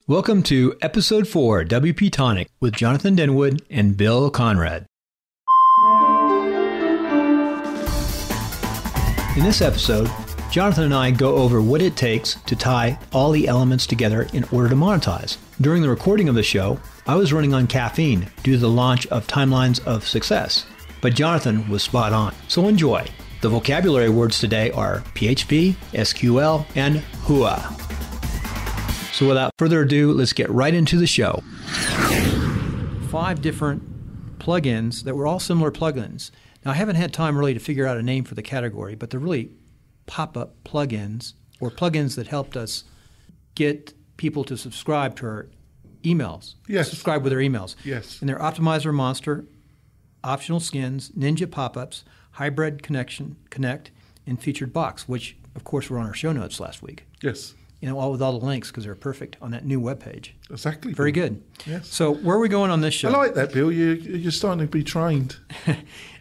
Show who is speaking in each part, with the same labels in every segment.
Speaker 1: Welcome to Episode 4, WP-Tonic, with Jonathan Denwood and Bill Conrad. In this episode, Jonathan and I go over what it takes to tie all the elements together in order to monetize. During the recording of the show, I was running on caffeine due to the launch of Timelines of Success, but Jonathan was spot on, so enjoy. The vocabulary words today are PHP, SQL, and Hooah. So without further ado, let's get right into the show. 5 different plugins that were all similar plugins. Now, I haven't had time really to figure out a name for the category, but they're really pop-up plugins or plugins that helped us get people to subscribe to our emails.
Speaker 2: Yes.
Speaker 1: Subscribe with their emails.
Speaker 2: Yes.
Speaker 1: And they're Optimizer Monster, Optional Skins, Ninja Pop-Ups, Hybrid Connect, and Featured Box, which, of course, were on our show notes last week.
Speaker 2: Yes.
Speaker 1: You know, all with all the links because they're perfect on that new webpage.
Speaker 2: Exactly.
Speaker 1: Very good.
Speaker 2: Yes.
Speaker 1: So where are we going on this show?
Speaker 2: I like that, Bill. You're starting to be trained.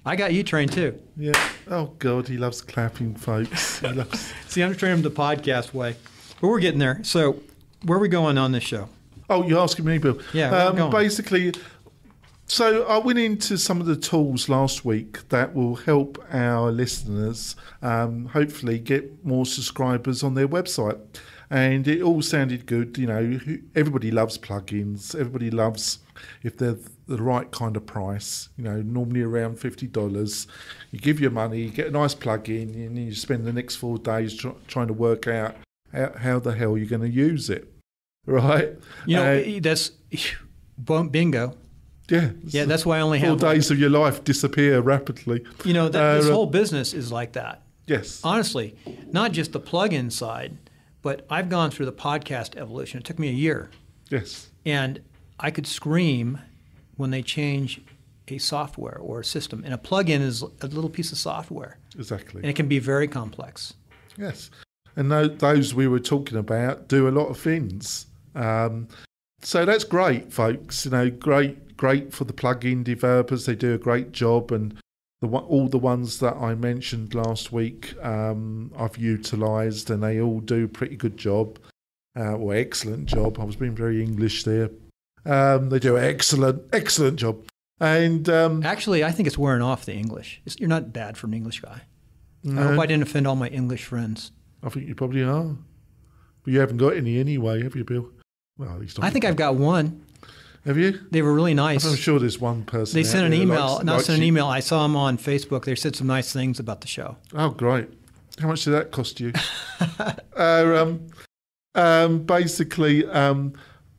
Speaker 1: I got you trained too.
Speaker 2: Yeah. Oh, God, he loves clapping, folks. He loves...
Speaker 1: See, I'm training him the podcast way. But we're getting there. So where are we going on this show?
Speaker 2: Oh, you're asking me, Bill?
Speaker 1: Yeah, where are we going?
Speaker 2: Basically, so I went into some of the tools last week that will help our listeners hopefully get more subscribers on their website. And it all sounded good. You know, everybody loves plugins. Everybody loves if they're the right kind of price, you know, normally around $50. You give your money, you get a nice plugin, and you spend the next 4 days trying to work out how the hell you're going to use it, right?
Speaker 1: You know, that's bingo.
Speaker 2: Yeah.
Speaker 1: Yeah, that's why I only
Speaker 2: 4
Speaker 1: have...
Speaker 2: days of your life disappear rapidly.
Speaker 1: You know, this whole business is like that.
Speaker 2: Yes.
Speaker 1: Honestly, not just the plugin side, but I've gone through the podcast evolution. It took me a year.
Speaker 2: Yes.
Speaker 1: And I could scream when they change a software or a system. And a plugin is a little piece of software.
Speaker 2: Exactly.
Speaker 1: And it can be very complex.
Speaker 2: Yes. And those we were talking about do a lot of things. So that's great, folks. You know, great for the plugin developers. They do a great job. And all the ones that I mentioned last week, I've utilised, and they all do a pretty good job, or excellent job. I was being very English there. They do an excellent job. And
Speaker 1: actually, I think it's wearing off the English. You're not bad for an English guy.
Speaker 2: No,
Speaker 1: I hope I didn't offend all my English friends.
Speaker 2: I think you probably are, but you haven't got any anyway, have you, Bill? Well, at least
Speaker 1: I think I've got one.
Speaker 2: Have you?
Speaker 1: They were really nice.
Speaker 2: I'm sure there's one person.
Speaker 1: They sent an email. Sent an email. I saw them on Facebook. They said some nice things about the show.
Speaker 2: Oh, great! How much did that cost you? Basically,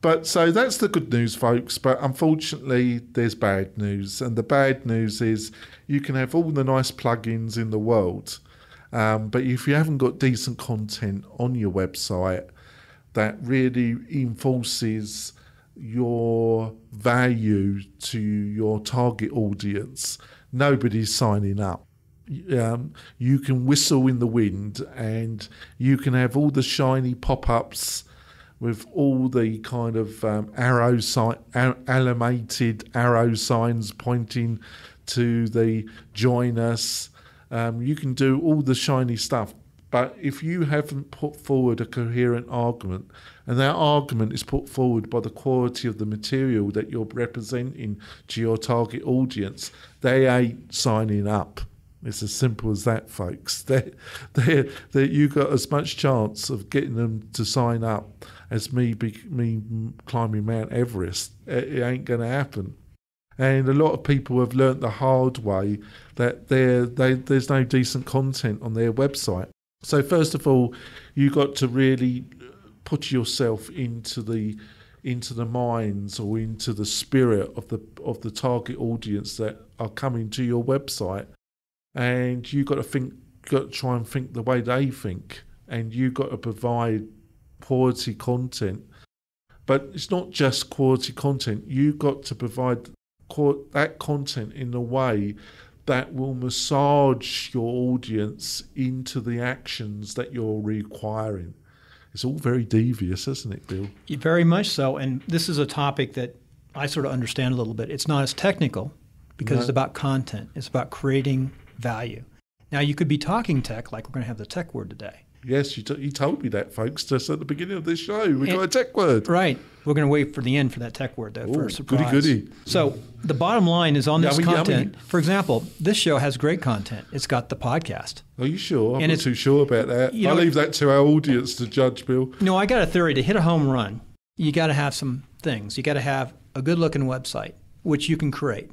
Speaker 2: but so that's the good news, folks. But unfortunately, there's bad news, and the bad news is you can have all the nice plugins in the world, but if you haven't got decent content on your website that really enforces your value to your target audience, nobody's signing up. You can whistle in the wind, and you can have all the shiny pop-ups with all the kind of animated arrow signs pointing to the join us. You can do all the shiny stuff. But if you haven't put forward a coherent argument, and that argument is put forward by the quality of the material that you're representing to your target audience, they ain't signing up. It's as simple as that, folks. You got as much chance of getting them to sign up as me climbing Mount Everest. It ain't going to happen. And a lot of people have learnt the hard way that there's no decent content on their website. So first of all, you got to really put yourself into the minds or into the spirit of the target audience that are coming to your website, and you got to try and think the way they think, and you got to provide quality content. But it's not just quality content. You got to provide that content in a way that will massage your audience into the actions that you're requiring. It's all very devious, isn't it, Bill?
Speaker 1: Very much so. And this is a topic that I sort of understand a little bit. It's not as technical because it's about content. It's about creating value. Now, you could be talking tech, like we're going to have the tech word today.
Speaker 2: Yes, you told me that, folks, just at the beginning of this show. We got a tech word.
Speaker 1: Right. We're going to wait for the end for that tech word, though, for a surprise.
Speaker 2: Goody.
Speaker 1: So the bottom line is on this content.
Speaker 2: Yummy.
Speaker 1: For example, this show has great content. It's got the podcast.
Speaker 2: Are you sure? I'm not too sure about that. I'll leave that to our audience to judge, Bill.
Speaker 1: No, I got a theory. To hit a home run, you got to have some things. You got to have a good-looking website, which you can create.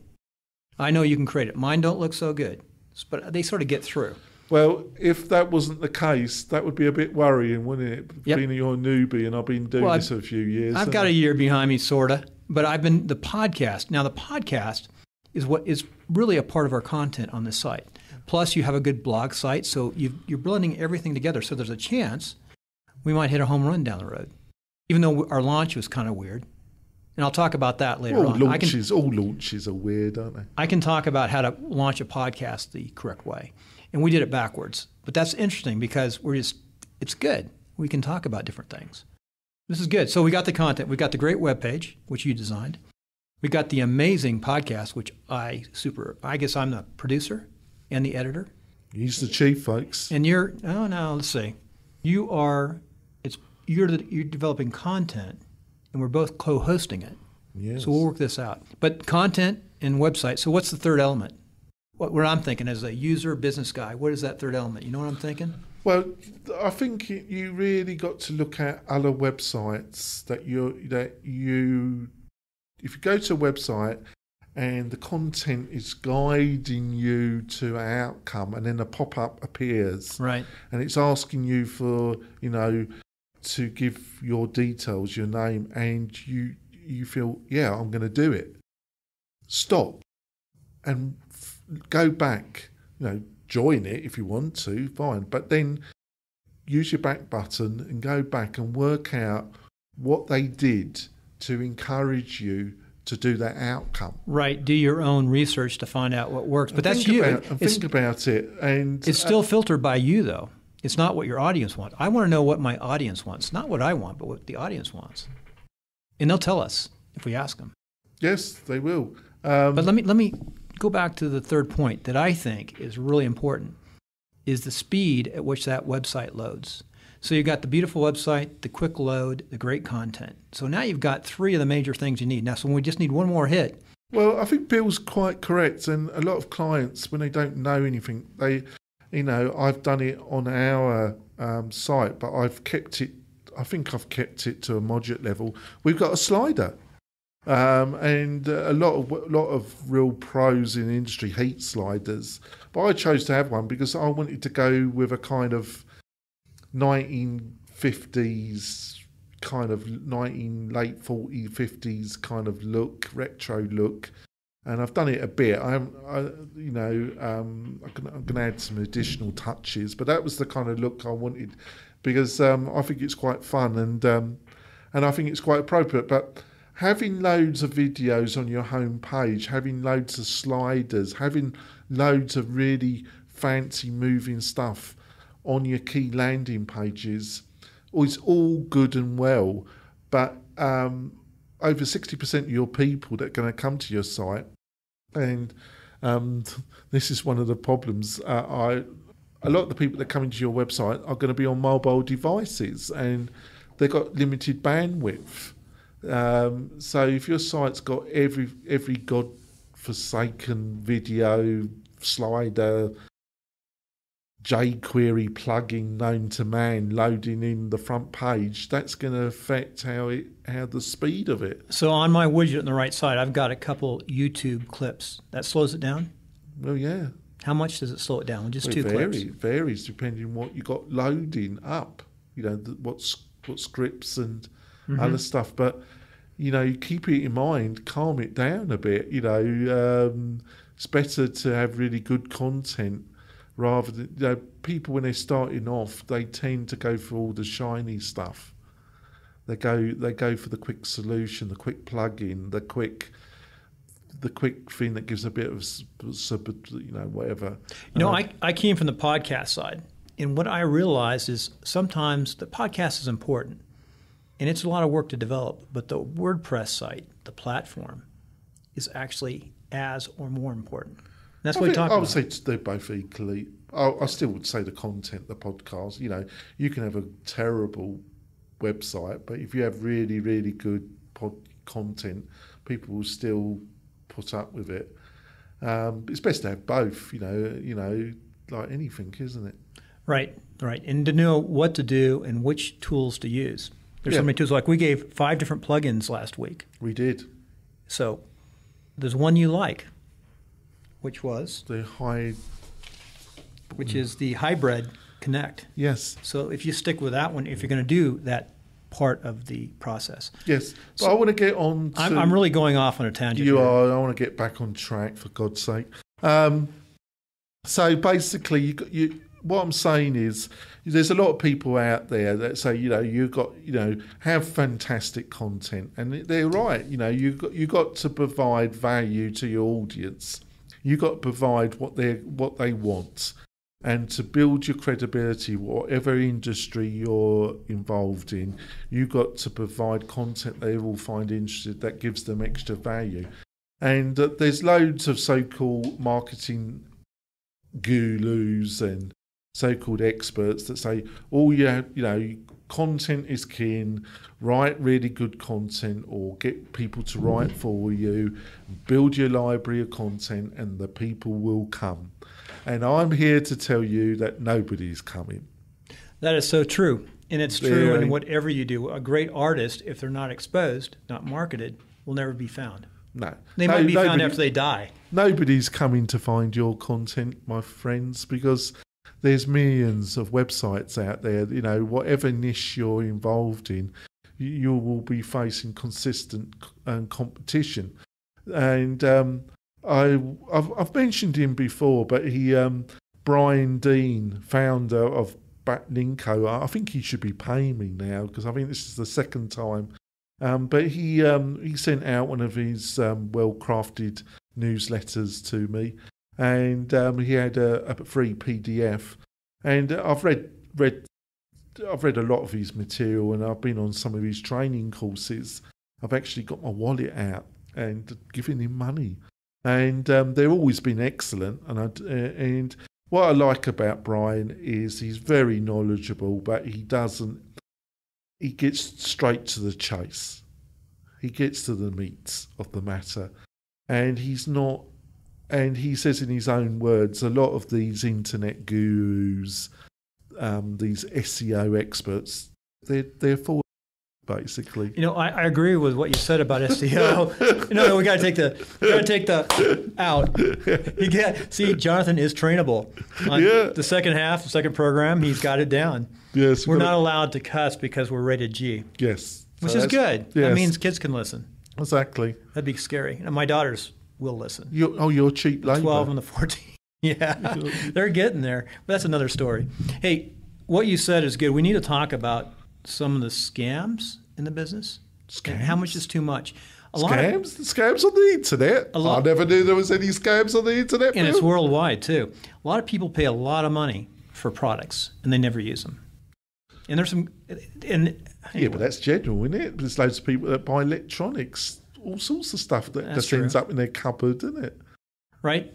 Speaker 1: I know you can create it. Mine don't look so good, but they sort of get through.
Speaker 2: Well, if that wasn't the case, that would be a bit worrying, wouldn't it?
Speaker 1: Yep.
Speaker 2: Being you're a newbie and I've been doing this for a few years.
Speaker 1: I've got a year behind me, sort of. But I've been the podcast. Now, the podcast is what is really a part of our content on this site. Plus, you have a good blog site, so you're blending everything together. So there's a chance we might hit a home run down the road, even though our launch was kind of weird. And I'll talk about that later on.
Speaker 2: All launches are weird, aren't they?
Speaker 1: I can talk about how to launch a podcast the correct way. And we did it backwards. But that's interesting because it's good. We can talk about different things. This is good. So we got the content. We got the great webpage, which you designed. We got the amazing podcast, which I guess I'm the producer and the editor.
Speaker 2: He's the chief, folks.
Speaker 1: And let's see. You're developing content, and we're both co-hosting it.
Speaker 2: Yes.
Speaker 1: So we'll work this out. But content and website. So what's the third element? What I'm thinking as a user business guy, what is that third element? You know what I'm thinking?
Speaker 2: Well, I think you really got to look at other websites if you go to a website and the content is guiding you to an outcome, and then a pop-up appears,
Speaker 1: right,
Speaker 2: and it's asking you for to give your details, your name, and you feel, I'm going to do it. Stop and go back, join it if you want to, fine. But then use your back button and go back and work out what they did to encourage you to do that outcome.
Speaker 1: Right. Do your own research to find out what works. But that's you.
Speaker 2: Think about it. And
Speaker 1: it's still filtered by you, though. It's not what your audience wants. I want to know what my audience wants. Not what I want, but what the audience wants. And they'll tell us if we ask them.
Speaker 2: Yes, they will.
Speaker 1: But let me go back to the third point that I think is really important, is the speed at which that website loads. So you've got the beautiful website, the quick load, the great content. So now you've got three of the major things you need. Now, so we just need one more hit.
Speaker 2: Well, I think Bill's quite correct. And a lot of clients, when they don't know anything, I've done it on our site, but I've kept it to a modular level. We've got a slider. And a lot of real pros in the industry hate sliders, but I chose to have one because I wanted to go with a kind of 1950s kind of late 40s, 50s kind of look, retro look, and I've done it a bit. I'm going to add some additional touches, but that was the kind of look I wanted because I think it's quite fun and I think it's quite appropriate, but. Having loads of videos on your home page, having loads of sliders, having loads of really fancy moving stuff on your key landing pages is all good and well, but over 60% of your people that are going to come to your site, and this is one of the problems, a lot of the people that come into your website are going to be on mobile devices and they've got limited bandwidth. So if your site's got every godforsaken video, slider, jQuery plugin known to man loading in the front page, that's going to affect how the speed of it.
Speaker 1: So on my widget on the right side, I've got a couple YouTube clips. That slows it down?
Speaker 2: Well, yeah.
Speaker 1: How much does it slow it down? Just two clips?
Speaker 2: It varies depending on what you got loading up. What scripts and other stuff, but keep it in mind, calm it down a bit. It's better to have really good content rather than people when they're starting off, they tend to go for all the shiny stuff. They go for the quick solution, the quick plugin, the quick thing that gives a bit of whatever.
Speaker 1: I came from the podcast side, and what I realized is sometimes the podcast is important. And it's a lot of work to develop, but the WordPress site, the platform, is actually as or more important. That's what we talked
Speaker 2: I
Speaker 1: about.
Speaker 2: would say they're both equally. I still would say the content, the podcast. You can have a terrible website, but if you have really, really good content, people will still put up with it. It's best to have both. Like anything, isn't it?
Speaker 1: Right. And to know what to do and which tools to use. There's so many tools. Like we gave 5 different plugins last week.
Speaker 2: We did.
Speaker 1: So there's one you like, which was? Which is the Hybrid Connect.
Speaker 2: Yes.
Speaker 1: So if you stick with that one, if you're going to do that part of the process.
Speaker 2: Yes. But I want to get on to...
Speaker 1: I'm really going off on a tangent.
Speaker 2: You are. I want to get back on track, for God's sake. So basically, what I'm saying is there's a lot of people out there that say, have fantastic content. And they're right. You've got to provide value to your audience. You've got to provide what they want. And to build your credibility, whatever industry you're involved in, you've got to provide content they will find interesting that gives them extra value. And there's loads of so-called marketing gurus and so-called experts that say, content is king, write really good content or get people to write for you, build your library of content and the people will come. And I'm here to tell you that nobody's coming.
Speaker 1: That is so true. And it's true in whatever you do. A great artist, if they're not exposed, not marketed, will never be found.
Speaker 2: No.
Speaker 1: They might be found after they die.
Speaker 2: Nobody's coming to find your content, my friends, because there's millions of websites out there. Whatever niche you're involved in, you will be facing consistent competition. And I've mentioned him before, but Brian Dean, founder of Backlinko, I think he should be paying me now because I think this is the second time. But he sent out one of his well-crafted newsletters to me, and he had a free PDF. And I've read a lot of his material, and I've been on some of his training courses. I've actually got my wallet out and given him money. And they've always been excellent. And what I like about Brian is he's very knowledgeable, but he gets straight to the chase. He gets to the meat of the matter. And he's not, and he says in his own words, a lot of these internet gurus, these SEO experts, they're for basically.
Speaker 1: I agree with what you said about SEO. We got to take the out. See, Jonathan is trainable. On the second program, he's got it down.
Speaker 2: Yes,
Speaker 1: we're not allowed to cuss because we're rated G.
Speaker 2: Yes,
Speaker 1: which is good. Yes. That means kids can listen.
Speaker 2: Exactly.
Speaker 1: That'd be scary. And my daughters will listen.
Speaker 2: You're cheap labor.
Speaker 1: 12 and the 14. Yeah, they're getting there. But that's another story. Hey, what you said is good. We need to talk about some of the scams in the business.
Speaker 2: Scams?
Speaker 1: And how much is too much?
Speaker 2: Scams on the internet. I never knew there was any scams on the internet.
Speaker 1: And it's worldwide too. A lot of people pay a lot of money for products and they never use them. And there's some. Anyway.
Speaker 2: Yeah, but that's general, isn't it? There's loads of people that buy electronics, all sorts of stuff that just ends up in their cupboard, isn't it?
Speaker 1: Right.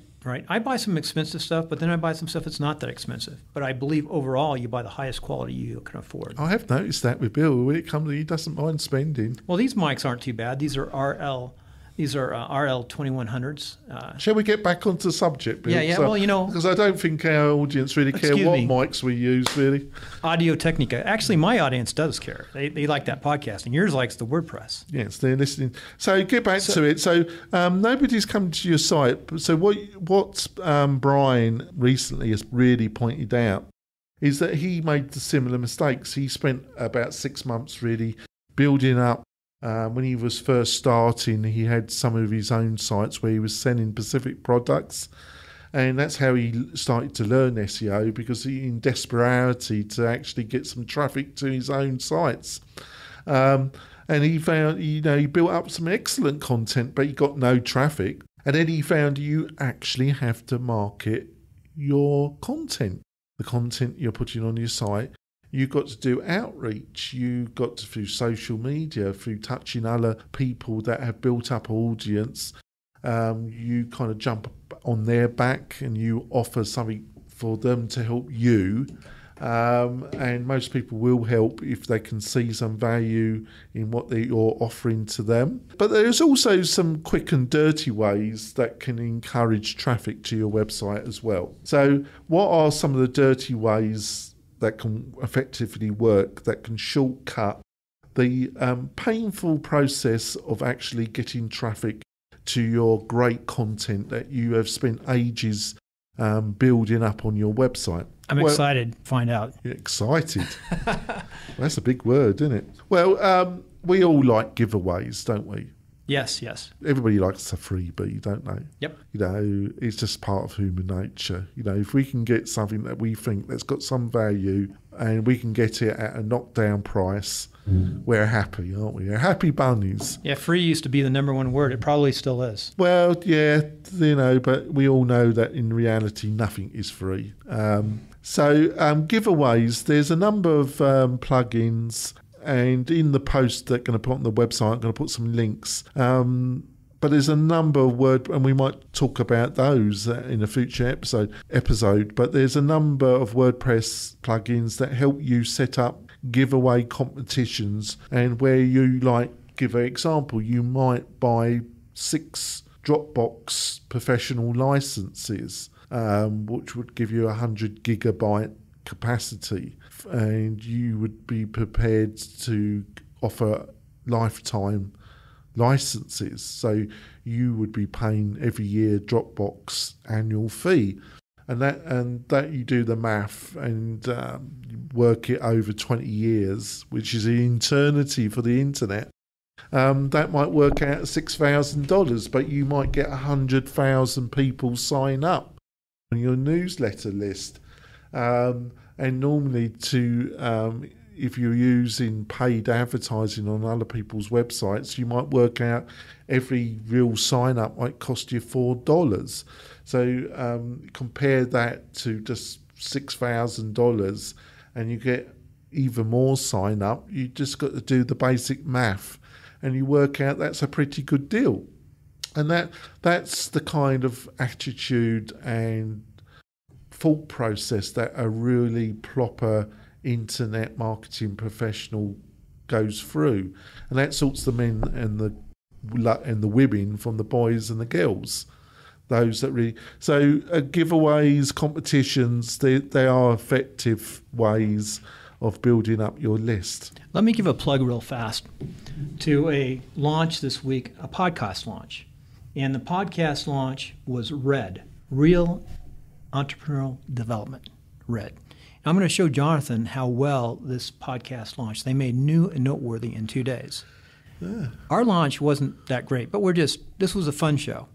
Speaker 1: I buy some expensive stuff, but then I buy some stuff that's not that expensive. But I believe overall you buy the highest quality you can afford.
Speaker 2: I have noticed that with Bill. When it comes to, he doesn't mind spending.
Speaker 1: Well, these mics aren't too bad. These are RL 2100s.
Speaker 2: Shall we get back onto the subject, Bill?
Speaker 1: Yeah. Well,
Speaker 2: because I don't think our audience really care what mics we use, really.
Speaker 1: Audio Technica. Actually, my audience does care. They like that podcast, and yours likes the WordPress.
Speaker 2: Yes, they're listening. So get back to it. So nobody's come to your site. So what Brian recently has really pointed out is that he made the similar mistakes. He spent about 6 months really building up. When he was first starting, he had some of his own sites where he was selling specific products. And that's how he started to learn SEO, because he, in desperation to actually get some traffic to his own sites. And he found, he built up some excellent content, but he got no traffic. And then he found you actually have to market your content, the content you're putting on your site. You've got to do outreach. You've got to, through social media, through touching other people that have built up audience. You kind of jump on their back and you offer something for them to help you. And most people will help if they can see some value in what you're offering to them. But there's also some quick and dirty ways that can encourage traffic to your website as well. So what are some of the dirty ways that can effectively work, that can shortcut the painful process of actually getting traffic to your great content that you have spent ages building up on your website?
Speaker 1: I'm excited to find out.
Speaker 2: You're excited. That's a big word, isn't it? Well, we all like giveaways, don't we?
Speaker 1: Yes, yes.
Speaker 2: Everybody likes a freebie, don't they?
Speaker 1: Yep.
Speaker 2: You know, it's just part of human nature. You know, if we can get something that we think that's got some value and we can get it at a knockdown price, we're happy, aren't we? We're happy bunnies.
Speaker 1: Yeah, free used to be the number one word. It probably still is.
Speaker 2: Well, yeah, you know, but we all know that in reality, nothing is free. So giveaways, there's a number of plugins, and in the post that I'm going to put on the website, I'm going to put some links. But there's a number of and we might talk about those in a future episode. But there's a number of WordPress plugins that help you set up giveaway competitions, and where you give an example, you might buy 6 Dropbox professional licenses, which would give you 100 gigabyte capacity, and you would be prepared to offer lifetime licenses. So you would be paying every year Dropbox annual fee, and that you do the math and work it over 20 years, which is an eternity for the internet. That might work out at $6,000, but you might get 100,000 people sign up on your newsletter list. And normally if you're using paid advertising on other people's websites, you might work out every real sign up might cost you $4. So compare that to just $6,000 and you get even more sign up. You just got to do the basic math and you work out that's a pretty good deal. And that's the kind of attitude and thought process that a really proper internet marketing professional goes through, and that sorts the men and the women from the boys and the girls. Those that really giveaways, competitions, they are effective ways of building up your list.
Speaker 1: Let me give a plug real fast to a launch this week, a podcast launch, and the podcast launch was RED, Real Entrepreneurial Development, RED. I'm going to show Jonathan how well this podcast launched. They made new and noteworthy in 2 days. Yeah. Our launch wasn't that great, but this was a fun show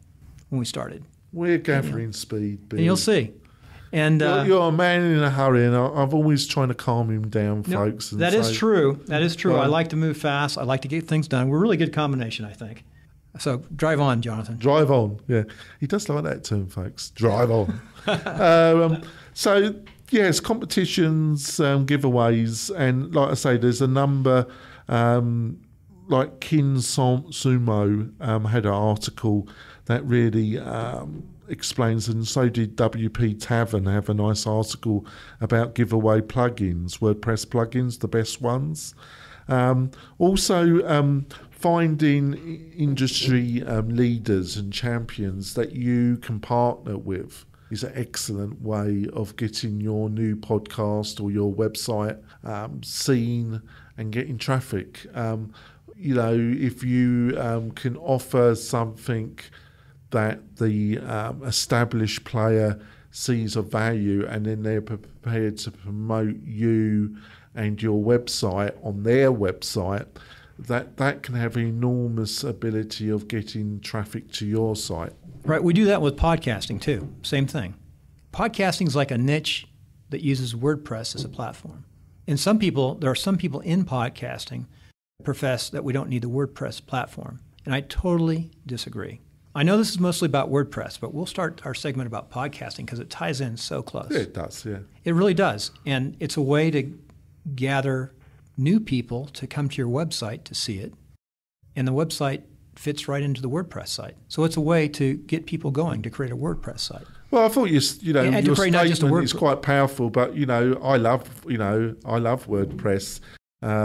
Speaker 1: when we started.
Speaker 2: We're gathering speed, Bill.
Speaker 1: And you'll see. And
Speaker 2: you're a man in a hurry, and I've always trying to calm him down, folks. And
Speaker 1: that is true. That is true. I like to move fast. I like to get things done. We're a really good combination, I think. So drive on, Jonathan.
Speaker 2: Drive on, yeah. He does like that term, folks. Drive on. So, yes, competitions, giveaways, and like I say, there's a number, like Kin Sumo had an article that really explains, and so did WP Tavern have a nice article about giveaway plugins, WordPress plugins, the best ones. Also, finding industry leaders and champions that you can partner with is an excellent way of getting your new podcast or your website seen and getting traffic. If you can offer something that the established player sees of value, and then they're prepared to promote you and your website on their website, that can have an enormous ability of getting traffic to your site.
Speaker 1: Right. We do that with podcasting too. Same thing. Podcasting is like a niche that uses WordPress as a platform. And there are some people in podcasting that profess that we don't need the WordPress platform. And I totally disagree. I know this is mostly about WordPress, but we'll start our segment about podcasting because it ties in so close.
Speaker 2: Yeah, it does, yeah.
Speaker 1: It really does. And it's a way to gather new people to come to your website to see it, and the website fits right into the WordPress site. So it's a way to get people going to create a WordPress site.
Speaker 2: Well, I thought your statement is quite powerful, but I love WordPress. So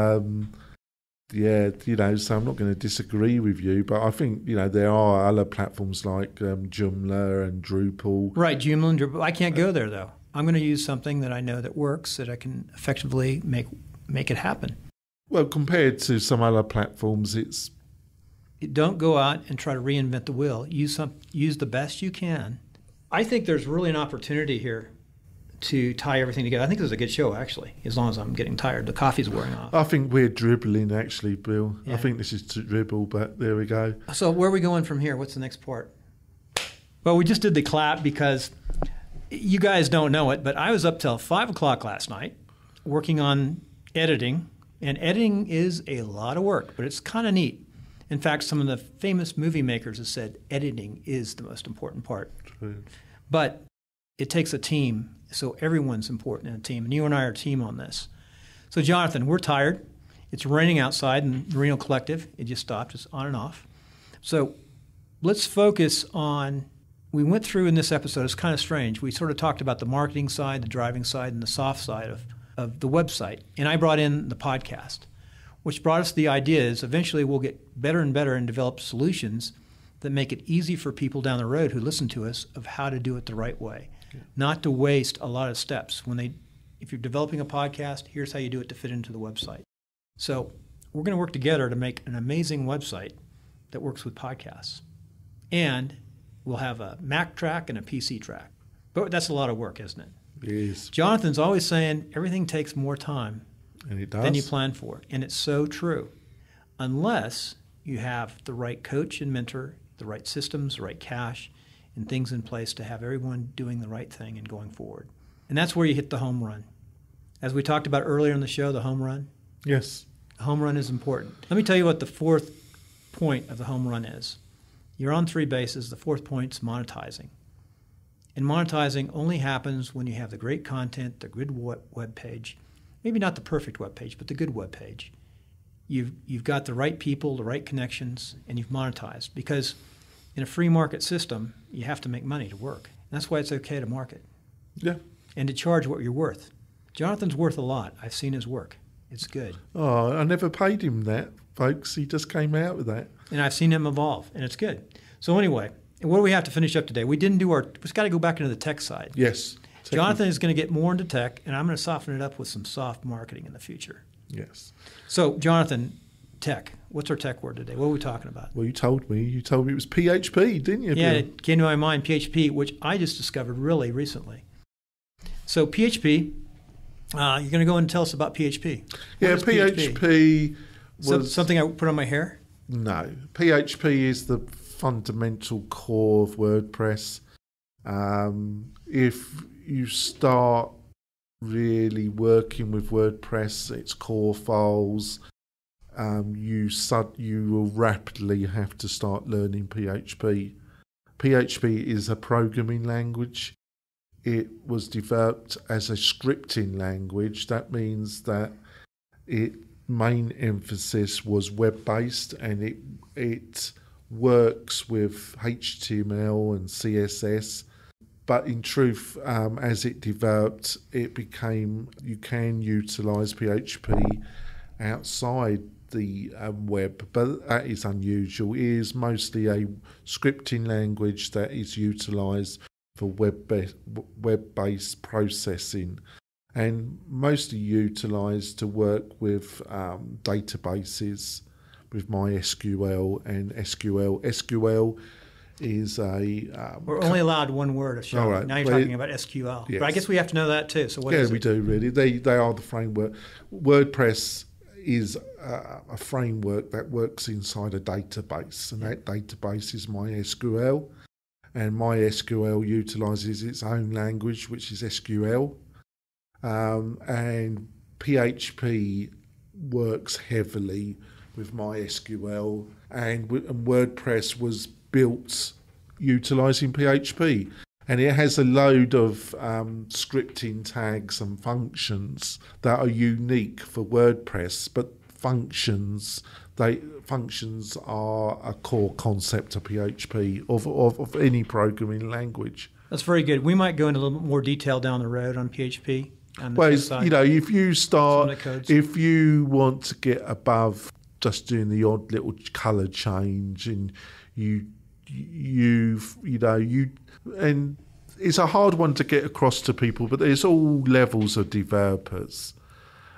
Speaker 2: I'm not going to disagree with you, but I think there are other platforms like Joomla and Drupal.
Speaker 1: Right, Joomla and Drupal. I can't go there though. I'm going to use something that I know that works, that I can effectively make it happen.
Speaker 2: Well, compared to some other platforms,
Speaker 1: don't go out and try to reinvent the wheel. Use the best you can. I think there's really an opportunity here to tie everything together. I think this is a good show, actually, as long as I'm getting tired. The coffee's wearing off.
Speaker 2: I think we're dribbling, actually, Bill.
Speaker 1: Yeah.
Speaker 2: I think this is to dribble, but there we go.
Speaker 1: So where are we going from here? What's the next part? Well, we just did the clap because you guys don't know it, but I was up till 5 o'clock last night working on editing, and editing is a lot of work, but it's kind of neat. In fact, some of the famous movie makers have said editing is the most important part.
Speaker 2: True.
Speaker 1: But it takes a team, so everyone's important in a team, and you and I are a team on this. So, Jonathan, we're tired. It's raining outside in the Reno Collective. It just stopped. It's on and off. So let's focus on, we went through in this episode, it's kind of strange. We sort of talked about the marketing side, the driving side, and the soft side of the website. And I brought in the podcast, which brought us the idea is eventually we'll get better and better and develop solutions that make it easy for people down the road who listen to us of how to do it the right way, not to waste a lot of steps. If you're developing a podcast, here's how you do it to fit into the website. So we're going to work together to make an amazing website that works with podcasts. And we'll have a Mac track and a PC track. But that's a lot of work, isn't it?
Speaker 2: It is.
Speaker 1: Jonathan's always saying everything takes more time
Speaker 2: And it does.
Speaker 1: than you plan for. And it's so true. Unless you have the right coach and mentor, the right systems, the right cache, and things in place to have everyone doing the right thing and going forward. And that's where you hit the home run. As we talked about earlier in the show, the home run.
Speaker 2: Yes.
Speaker 1: The home run is important. Let me tell you what the fourth point of the home run is. You're on 3 bases. The fourth point is monetizing. And monetizing only happens when you have the great content, the good web page. Maybe not the perfect web page, but the good web page. You've got the right people, the right connections, and you've monetized. Because in a free market system, you have to make money to work. And that's why it's okay to market.
Speaker 2: Yeah.
Speaker 1: And to charge what you're worth. Jonathan's worth a lot. I've seen his work. It's good.
Speaker 2: Oh, I never paid him that, folks. He just came out with that.
Speaker 1: And I've seen him evolve, and it's good. So anyway, what do we have to finish up today? We've got to go back into the tech side.
Speaker 2: Yes.
Speaker 1: Jonathan is going to get more into tech, and I'm going to soften it up with some soft marketing in the future.
Speaker 2: Yes.
Speaker 1: So, Jonathan, tech. What's our tech word today? What are we talking about?
Speaker 2: Well, you told me it was PHP, didn't you?
Speaker 1: Yeah,
Speaker 2: Bill?
Speaker 1: it came to my mind, PHP, which I just discovered really recently. So, PHP, you're going to go and tell us about PHP.
Speaker 2: Yeah, PHP was...
Speaker 1: something I put on my hair?
Speaker 2: No. PHP is the fundamental core of WordPress. If you start really working with WordPress, its core files, you will rapidly have to start learning PHP. PHP is a programming language. It was developed as a scripting language. That means that its main emphasis was web-based, and it works with HTML and CSS. But in truth, as it developed, it became you can utilize PHP outside the web, but that is unusual. It is mostly a scripting language that is utilized for web-based processing, and mostly utilized to work with databases, with MySQL and SQL. SQL is a...
Speaker 1: We're only allowed one word a show.
Speaker 2: Right.
Speaker 1: Now you're talking about SQL.
Speaker 2: Yes.
Speaker 1: But I guess we have to know that too. So what is it?
Speaker 2: Yeah, we do really. They are the framework. WordPress is a framework that works inside a database, and that database is MySQL. And MySQL utilises its own language, which is SQL. And PHP works heavily with MySQL, and WordPress was built utilising PHP. And it has a load of scripting tags and functions that are unique for WordPress, but functions functions are a core concept of PHP, of any programming language.
Speaker 1: That's very good. We might go into a little bit more detail down the road on PHP.
Speaker 2: Well, if you want to get above just doing the odd little colour change, and and it's a hard one to get across to people, but there's all levels of developers.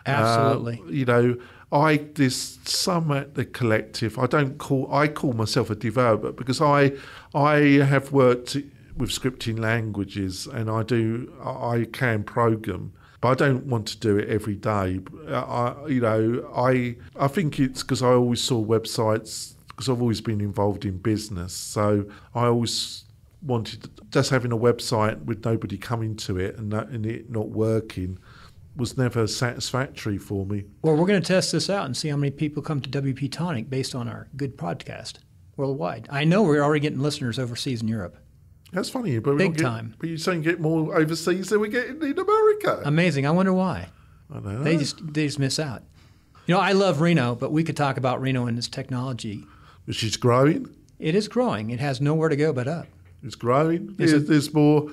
Speaker 1: Absolutely.
Speaker 2: There's some at the collective. I call myself a developer because I have worked with scripting languages, and I can program, but I don't want to do it every day. I think it's because I always saw websites, because I've always been involved in business, so I always wanted just having a website with nobody coming to it and it not working was never satisfactory for me.
Speaker 1: Well, we're going to test this out and see how many people come to WP-Tonic based on our good podcast worldwide. I know we're already getting listeners overseas in Europe.
Speaker 2: That's funny, but
Speaker 1: big time.
Speaker 2: But you're saying get more overseas than we get in America.
Speaker 1: Amazing. I wonder why.
Speaker 2: I don't know.
Speaker 1: They just miss out. I love Reno, but we could talk about Reno and its technology.
Speaker 2: Which is growing.
Speaker 1: It is growing. It has nowhere to go but up.
Speaker 2: It's growing. There's more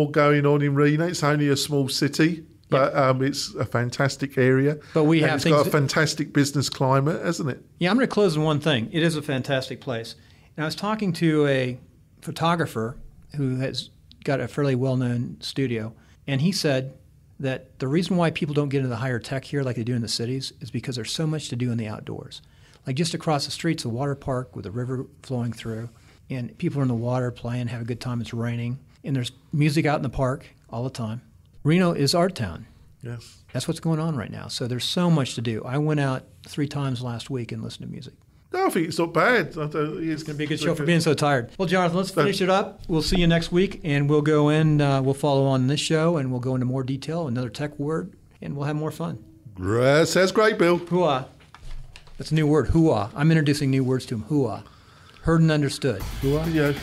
Speaker 2: going on in Reno. It's only a small city. But it's a fantastic area.
Speaker 1: But
Speaker 2: it's got a fantastic business climate, hasn't it?
Speaker 1: Yeah, I'm going to close on one thing. It is a fantastic place. And I was talking to a photographer who has got a fairly well-known studio, and he said that the reason why people don't get into the higher tech here like they do in the cities is because there's so much to do in the outdoors. Like just across the street's a water park with a river flowing through, and people are in the water playing, have a good time. It's raining, and there's music out in the park all the time. Reno is art town.
Speaker 2: Yes.
Speaker 1: That's what's going on right now. So there's so much to do. I went out 3 times last week and listened to music.
Speaker 2: No, I think it's not bad. It's
Speaker 1: going to be a good show for being so tired. Well, Jonathan, let's finish it up. We'll see you next week, and we'll go in, we'll follow on this show, and we'll go into more detail, another tech word, and we'll have more fun.
Speaker 2: Sounds great, Bill.
Speaker 1: Hooah. That's a new word, hooah. I'm introducing new words to him, hooah. Heard and understood. Hooah?
Speaker 2: Yeah.